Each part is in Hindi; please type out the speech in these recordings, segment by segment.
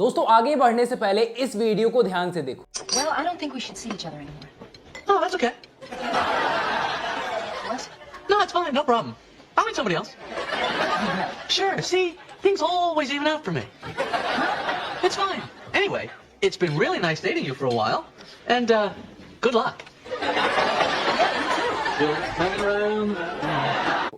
दोस्तों आगे बढ़ने से पहले इस वीडियो को ध्यान से देखो। Well, I don't think we should see each other anymore. Oh, that's okay. What? No, it's fine. No problem. I'll meet somebody else. Sure. See, things always even out for me. It's fine. Anyway, it's been really nice dating you for a while, and good luck.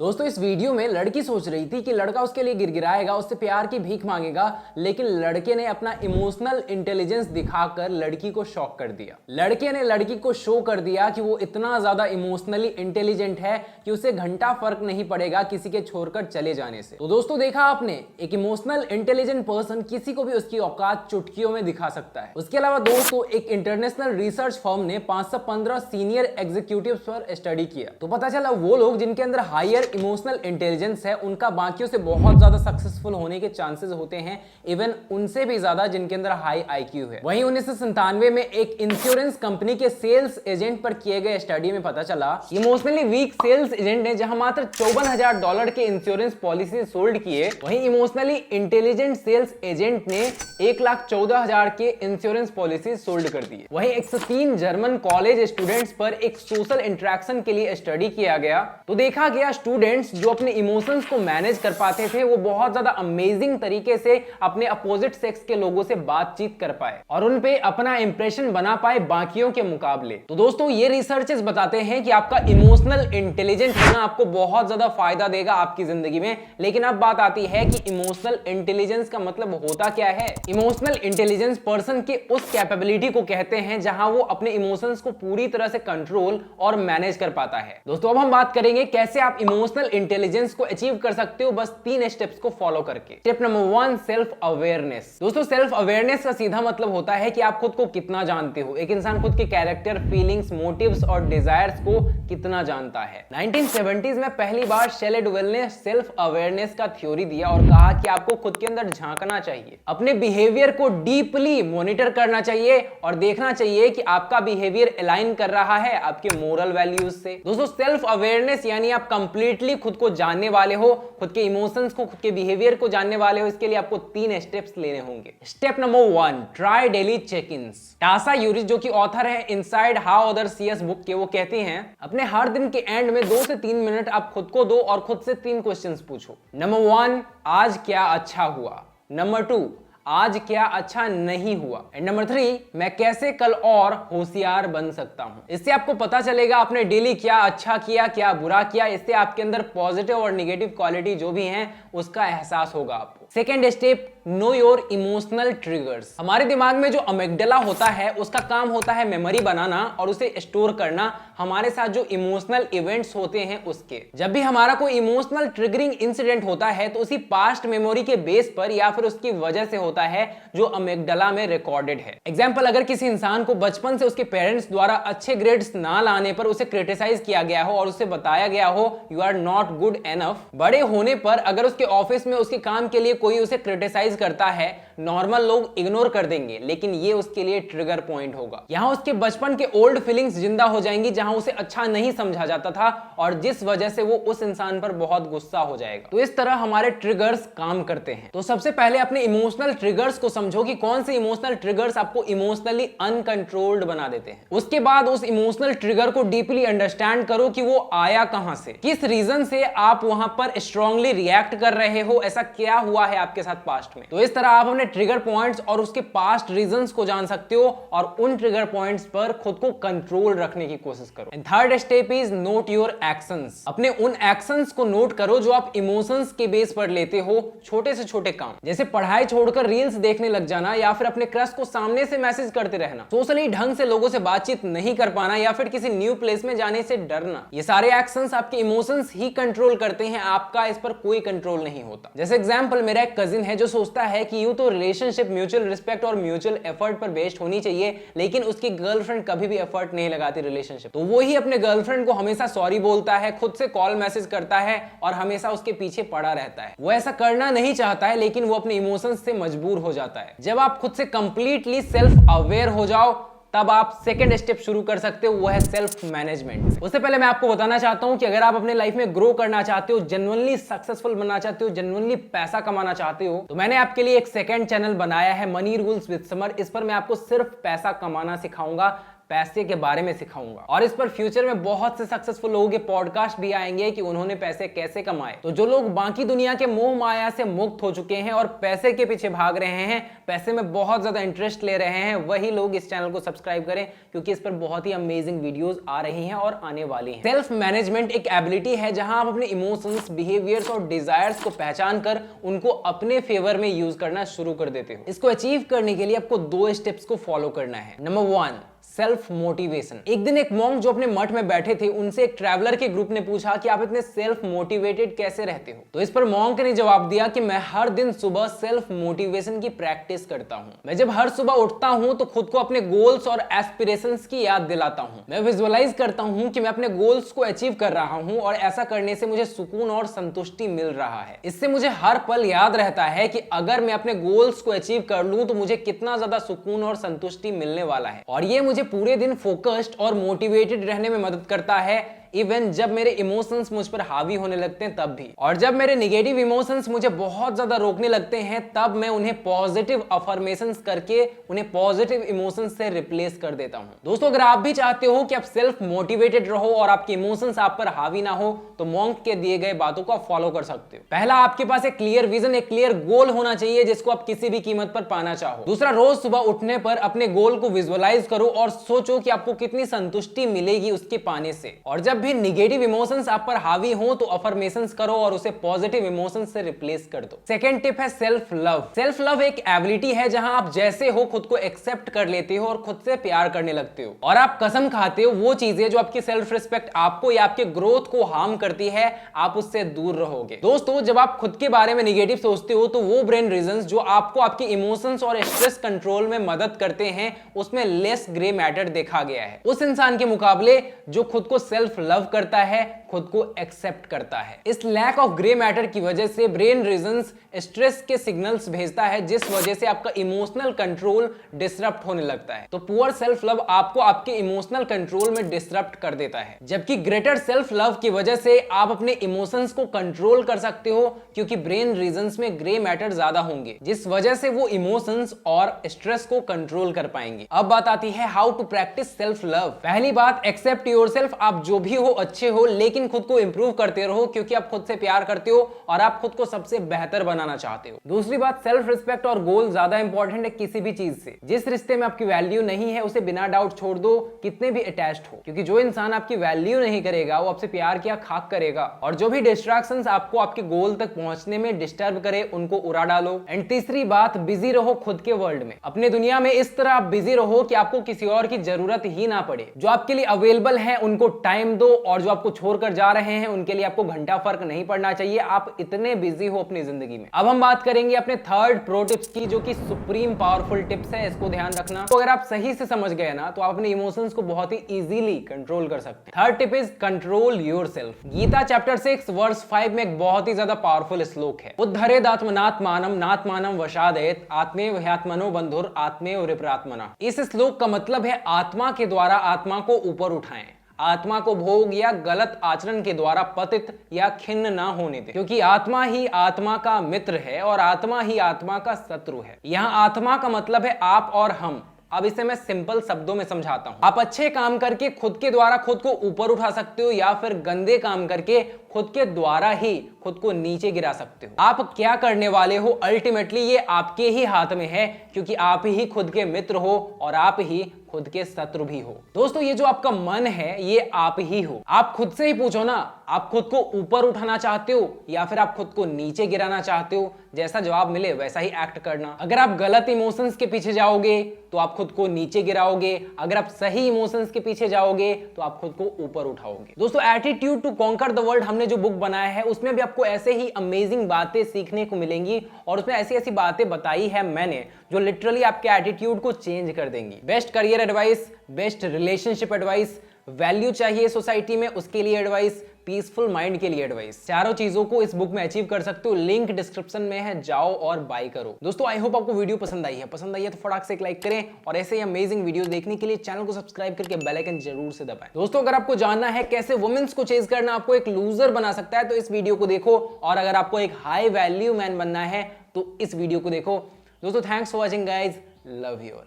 दोस्तों इस वीडियो में लड़की सोच रही थी कि लड़का उसके लिए गिड़गिड़ाएगा, उससे प्यार की भीख मांगेगा, लेकिन लड़के ने अपना इमोशनल इंटेलिजेंस दिखाकर लड़की को शॉक कर दिया। लड़के ने लड़की को शो कर दिया कि वो इतना ज्यादा इमोशनली इंटेलिजेंट है कि उसे घंटा फर्क नहीं पड़ेगा किसी के छोड़कर चले जाने से। तो दोस्तों देखा आपने, एक इमोशनल इंटेलिजेंट पर्सन किसी को भी उसकी औकात चुटकियों में दिखा सकता है। उसके अलावा दोस्तों एक इंटरनेशनल रिसर्च फर्म ने 515 सीनियर एग्जीक्यूटिव्स पर स्टडी किया, तो पता चला वो लोग जिनके अंदर हायर इमोशनल इंटेलिजेंस है उनका बाकियों से बहुत ज्यादा सक्सेसफुल होने के चांसेस होते हैं, इवन उनसे भी ज्यादा जिनके अंदर हाई आईक्यू है। वहीं 1997 में एक इंश्योरेंस कंपनी के सेल्स एजेंट पर किए गए स्टडी में पता चला इमोशनली वीक सेल्स एजेंट ने जहां मात्र $54,000 के इंश्योरेंस पॉलिसी सोल्ड किए, वहीं इमोशनली इंटेलिजेंट सेल्स एजेंट ने 1,14,000 के इंश्योरेंस पॉलिसी सोल्ड कर दिए। वहीं 103 जर्मन कॉलेज स्टूडेंट्स पर एक सोशल इंटरेक्शन के लिए स्टडी किया गया, तो देखा गया स्टूडेंट्स जो अपने इमोशंस को मैनेज कर पाते थे वो बहुत ज्यादा अमेजिंग तरीके से अपने अपोजिट सेक्स के लोगों से बातचीत कर पाए और उन पे अपना इंप्रेशन बना पाए बाकियों के मुकाबले। तो दोस्तों ये रिसर्चेस बताते हैं कि आपका इमोशनल इंटेलिजेंट होना आपको बहुत ज्यादा फायदा देगा आपकी जिंदगी में। लेकिन अब बात आती है कि इमोशनल इंटेलिजेंस का मतलब होता क्या है। इमोशनल इंटेलिजेंस पर्सन के उस कैपेबिलिटी को कहते हैं जहां वो अपने इमोशंस को पूरी तरह से कंट्रोल और मैनेज कर पाता है। दोस्तों अब हम बात करेंगे कैसे आप इमोशनल इंटेलिजेंस को अचीव कर सकते हो, बस 3 स्टेप्स को फॉलो करके। Step number 1, self awareness. दोस्तों सेल्फ अवेयरनेस का सीधा मतलब होता है कि आप खुद को कितना जानते हो। एक इंसान खुद के कैरेक्टर, फीलिंग्स, मोटिव्स और डिजायर्स को कितना जानता है। 1970s में पहली बार शेले डुवेल ने सेल्फ अवेयरनेस का थ्योरी दिया और कहा कि आपको खुद के अंदर झांकना चाहिए, अपने बिहेवियर को डीपली मॉनिटर करना चाहिए और देखना चाहिए कि आपका बिहेवियर अलाइन कर रहा है आपके मोरल वैल्यूज से। दोस्तों सेल्फ अवेयरनेस यानी आप कंप्लीटली खुद को जानने वाले हो, खुद के इमोशंस को, खुद के बिहेवियर को जानने वाले हो। इसके लिए आपको 3 स्टेप्स लेने होंगे। Step number 1, try daily check ins. Tasha Eurich जो कि ऑथर है insight how other see us book के, वो कहती हैं अपने हर दिन के एंड में 2 से 3 मिनट आप खुद को दो और खुद से 3 क्वेश्चंस पूछो। नंबर 1, आज क्या अच्छा हुआ। नंबर 2, आज क्या अच्छा नहीं हुआ। एंड नंबर 3, मैं कैसे कल और होशियार बन सकता हूं। इससे आपको पता चलेगा आपने डेली क्या अच्छा किया, क्या बुरा किया। इससे आपके अंदर पॉजिटिव और निगेटिव क्वालिटी जो भी हैं उसका एहसास होगा आपको। Second step, know your emotional triggers. हमारे दिमाग में जो अमिगडाला होता है उसका काम होता है मेमोरी बनाना और उसे स्टोर करना हमारे साथ जो इमोशनल इवेंट्स होते हैं उसके। जब भी हमारा कोई इमोशनल ट्रिगरिंग इंसिडेंट होता है तो उसी पास्ट मेमोरी के बेस पर या फिर उसकी वजह से होता है जो अमिगडाला में रिकॉर्डेड है। एग्जाम्पल, अगर किसी इंसान को बचपन से उसके पेरेंट्स द्वारा अच्छे ग्रेड्स ना लाने पर उसे क्रिटिसाइज किया गया हो और उसे बताया गया हो you are not good enough, बड़े होने पर अगर उसके ऑफिस में उसके काम के लिए कोई उसे क्रिटिसाइज करता है, नॉर्मल लोग इग्नोर कर देंगे, लेकिन ये उसके लिए ट्रिगर पॉइंट होगा। यहां उसके बचपन के ओल्ड फीलिंग्स जिंदा हो जाएंगी जहां उसे अच्छा नहीं समझा जाता था और जिस वजह से वो उस इंसान पर बहुत गुस्सा हो जाएगा। तो इस तरह हमारे ट्रिगर्स काम करते हैं। तो सबसे पहले अपने इमोशनल ट्रिगर्स को समझो कि कौन से इमोशनल ट्रिगर्स आपको इमोशनली अनकंट्रोल्ड बना देते हैं। उसके बाद उस इमोशनल ट्रिगर को डीपली अंडरस्टैंड करो कि वो आया कहां से, किस रीजन से आप वहां पर स्ट्रांगली रिएक्ट कर रहे हो, ऐसा क्या हुआ है आपके साथ पास्ट में। तो इस तरह आप अपने ट्रिगर पॉइंट्स और उसके पास्ट रीजंस को जान सकते हो और उन ट्रिगर पॉइंट्स पर खुद को कंट्रोल रखने की कोशिश करो। And third step is not your actions. अपने उन एक्शंस को नोट करो जो आप इमोशंस के बेस पर लेते हो। छोटे से छोटे काम जैसे पढ़ाई छोड़कर रील्स देखने लग जाना या फिर अपने क्रश को सामने से मैसेज करते रहना, सोशली ढंग से लोगों से बातचीत नहीं कर पाना या फिर किसी न्यू प्लेस में जाने से डरना, ये सारे एक्शंस आपके इमोशंस ही कंट्रोल करते हैं, आपका इस पर कोई कंट्रोल नहीं होता। जैसे एग्जांपल, मेरा एक कजिन है जो सोचता है कि यूं तो रिलेशनशिप म्यूचुअल रिस्पेक्ट और म्यूचुअल एफर्ट पर बेस्ड होनी चाहिए, लेकिन उसकी गर्लफ्रेंड कभी भी एफर्ट नहीं लगाती रिलेशनशिप। तो वो ही अपने गर्लफ्रेंड को हमेशा सॉरी बोलता है, खुद से कॉल मैसेज करता है और हमेशा उसके पीछे पड़ा रहता है। वो ऐसा करना नहीं चाहता है लेकिन वो अपने इमोशंस से मजबूर हो जाता है। जब आप खुद से कंप्लीटली सेल्फ अवेयर हो जाओ तब आप सेकंड स्टेप शुरू कर सकते हो, वो है सेल्फ मैनेजमेंट। उससे पहले मैं आपको बताना चाहता हूं कि अगर आप अपने लाइफ में ग्रो करना चाहते हो, जेन्युइनली सक्सेसफुल बनना चाहते हो, जेन्युइनली पैसा कमाना चाहते हो, तो मैंने आपके लिए एक सेकंड चैनल बनाया है, मनी रूल्स विद समर। इस पर मैं आपको सिर्फ पैसा कमाना सिखाऊंगा, पैसे के बारे में सिखाऊंगा, और इस पर फ्यूचर में बहुत से सक्सेसफुल लोगों के पॉडकास्ट भी आएंगे कि उन्होंने पैसे कैसे कमाए। तो जो लोग बाकी दुनिया के मोह माया से मुक्त हो चुके हैं और पैसे के पीछे भाग रहे हैं, पैसे में बहुत ज्यादा इंटरेस्ट ले रहे हैं, वही लोग इस चैनल को सब्सक्राइब करें, क्योंकि इस पर बहुत ही अमेजिंग वीडियोस आ रही हैं और आने वाली हैं। सेल्फ मैनेजमेंट एक एबिलिटी है जहां आप अपने इमोशंस, बिहेवियर्स और डिजायर्स को पहचान कर उनको अपने फेवर में यूज करना शुरू कर देते हो। इसको अचीव करने के लिए आपको 2 स्टेप्स को फॉलो करना है। Number 1, self motivation. एक दिन एक मॉन्क जो अपने मठ में बैठे थे, उनसे एक ट्रैवलर के ग्रुप ने पूछा कि आप इतने सेल्फ मोटिवेटेड कैसे रहते हो। तो इस पर मॉन्क ने जवाब दिया कि मैं हर दिन सुबह सेल्फ मोटिवेशन की प्रैक्टिस करता हूं। मैं जब हर सुबह उठता हूं तो खुद को अपने गोल्स और एस्पिरेशंस की याद दिलाता हूं। मैं विजुअलाइज करता हूं कि मैं अपने गोल्स को अचीव कर रहा हूं और ऐसा करने से मुझे सुकून और संतुष्टि मिल रहा है। इससे मुझे हर पल याद रहता है कि अगर मैं अपने गोल्स को अचीव कर लूं तो मुझे कितना ज्यादा सुकून और संतुष्टि मिलने वाला है, और ये मुझे पूरे दिन फोकस्ड और मोटिवेटेड रहने में मदद करता है, इवन जब मेरे इमोशंस मुझ पर हावी होने लगते हैं तब भी। और जब मेरे नेगेटिव इमोशंस मुझे बहुत ज्यादा रोकने लगते हैं, तब मैं उन्हें पॉजिटिव अफर्मेशंस करके उन्हें पॉजिटिव इमोशंस से रिप्लेस कर देता हूं। दोस्तों, अगर आप भी चाहते हो कि आप सेल्फ मोटिवेटेड रहो और आपके इमोशंस आप पर हावी ना हो, तो मॉन्क के दिए गए बातों को आप फॉलो कर सकते हो। पहला, आपके पास एक क्लियर विजन, एक क्लियर गोल होना चाहिए जिसको आप किसी भी कीमत पर पाना चाहो। दूसरा, रोज सुबह उठने पर अपने गोल को विजुअलाइज करो और सोचो कि आपको कितनी संतुष्टि मिलेगी उसके पाने से। और जब भी निगेटिव इमोशंस आप पर हावी हो तो अफर्मेशंस करो और उसे पॉजिटिव इमोशंस से रिप्लेस कर दो। सेकंड टिप है सेल्फ लव। सेल्फ लव एक एबिलिटी है जहां आप जैसे हो खुद को एक्सेप्ट कर लेते हो और खुद से प्यार करने लगते हो, और आप कसम खाते हो वो चीजें जो आपकी सेल्फ रिस्पेक्ट आपको या आपके ग्रोथ को हार्म करती है, आप उससे दूर रहोगे। दोस्तों, जब आप खुद के बारे में निगेटिव सोचते हो तो वो ब्रेन रीजंस जो आपको आपके इमोशंस और स्ट्रेस कंट्रोल में मदद करते हैं, उसमें लेस ग्रे मैटर देखा गया है उस इंसान के मुकाबले जो खुद को सेल्फ लव करता है, खुद को एक्सेप्ट करता है। इस लैक ऑफ ग्रे मैटर की वजह से ब्रेन रीजंस स्ट्रेस के सिग्नल्स भेजता है, जिस वजह से आपका इमोशनल कंट्रोल डिसरप्ट होने लगता है। तो पुअर सेल्फ लव आपको आपके इमोशनल कंट्रोल में डिसरप्ट कर देता है, जबकि ग्रेटर सेल्फ लव की वजह से आप अपने इमोशंस को कंट्रोल कर सकते हो, क्योंकि ब्रेन रीजंस में ग्रे मैटर ज्यादा होंगे, जिस वजह से वो इमोशंस और स्ट्रेस को कंट्रोल कर पाएंगे। अब बात आती है how to practice self love. पहली बात, एक्सेप्ट योरसेल्फ। आप जो भी हो अच्छे हो, लेकिन खुद को इंप्रूव करते रहो, क्योंकि आप खुद से प्यार करते हो और आप खुद को सबसे बेहतर बनाना चाहते हो। दूसरी बात, सेल्फ रिस्पेक्ट और गोल ज्यादा इंपॉर्टेंट है किसी भी चीज से। जिस रिश्ते में आपकी वैल्यू नहीं है उसे बिना डाउट छोड़ दो, कितने भी अटैच्ड हो, क्योंकि जो इंसान आपकी वैल्यू नहीं करेगा वो आपसे प्यार किया खाक करेगा। और जो भी डिस्ट्रैक्शंस आपको आपके गोल तक पहुंचने में डिस्टर्ब करे, उनको उड़ा डालो। एंड तीसरी बात, बिजी रहो खुद के वर्ल्ड में। अपने दुनिया में इस तरह आप बिजी रहो कि आपको किसी और की जरूरत ही ना पड़े। जो आपके लिए अवेलेबल है उनको टाइम दो, और जो आपको छोड़कर जा रहे हैं उनके लिए आपको घंटा फर्क नहीं पड़ना चाहिए। आप इतने बिजी हो अपनी जिंदगी में। अब हम बात करेंगे अपने थर्ड प्रो टिप्स की, जो कि सुप्रीम पावरफुल टिप्स है। इसको ध्यान रखना। तो अगर आप सही से समझ गए ना, तो आप अपने इमोशंस को बहुत ही इजीली कंट्रोल कर सकते हैं। Third tip is control yourself. Gita chapter 6 verse 5 में एक बहुत ही ज्यादा पावरफुल श्लोक है। उद्धरेद आत्मनात्मानम नात्मानम वशादेत आत्मेव ह्यात्मनो बंधुर आत्मेव रिप्रात्मना। इस श्लोक का मतलब है आत्मा के द्वारा आत्मा को ऊपर उठाएं, आत्मा को भोग या गलत आचरण के द्वारा पतित या खिन्न ना होने दे, क्योंकि आत्मा ही आत्मा का मित्र है और आत्मा ही आत्मा का शत्रु है। यहाँ आत्मा का मतलब है आप और हम। अब इसे मैं सिंपल शब्दों में समझाता हूं। आप अच्छे काम करके खुद के द्वारा खुद को ऊपर उठा सकते हो, या फिर गंदे काम करके खुद के द्वारा ही खुद को नीचे गिरा सकते हो। आप क्या करने वाले हो अल्टीमेटली ये आपके ही हाथ में है, क्योंकि आप ही खुद के मित्र हो और आप ही खुद के शत्रु भी हो। दोस्तों, ये जो आपका मन है ये आप ही हो। आप खुद से ही पूछो ना, आप खुद को ऊपर उठाना चाहते हो या फिर आप खुद को नीचे गिराना चाहते हो? जैसा जवाब मिले वैसा ही एक्ट करना। अगर आप गलत इमोशंस के पीछे जाओगे तो आप खुद को नीचे गिराओगे, अगर आप सही इमोशंस के पीछे जाओगे तो आप खुद को ऊपर उठाओगे। दोस्तों, attitude to conquer the world हमने जो बुक बनाया है उसमें भी आपको ऐसे ही अमेजिंग बातें सीखने को मिलेंगी, और उसमें ऐसी ऐसी बातें बताई है मैंने जो लिटरली आपके एटीट्यूड को चेंज कर देंगी। Best career advice, best relationship advice, value चाहिए सोसाइटी में उसके लिए एडवाइस, पीसफुल माइंड के लिए एडवाइस। चारों चीजों को इस बुक में अचीव कर सकते हो, लिंक डिस्क्रिप्शन में है, जाओ और बाय करो। दोस्तों आई होप आपको वीडियो पसंद आई है तो फटाक से एक लाइक करें और ऐसे ही अमेजिंग वीडियो देखने के लिए चैनल को सब्सक्राइब करके बेल आइकन जरूर से दबाएं। दोस्तों अगर आपको जानना है कैसे वुमेन्स को चेज करना आपको एक लूजर बना सकता है तो इस वीडियो को देखो, और अगर आपको एक हाई वैल्यू मैन बनना है तो इस वीडियो को देखो। दोस्तों thanks for watching guys, love you all.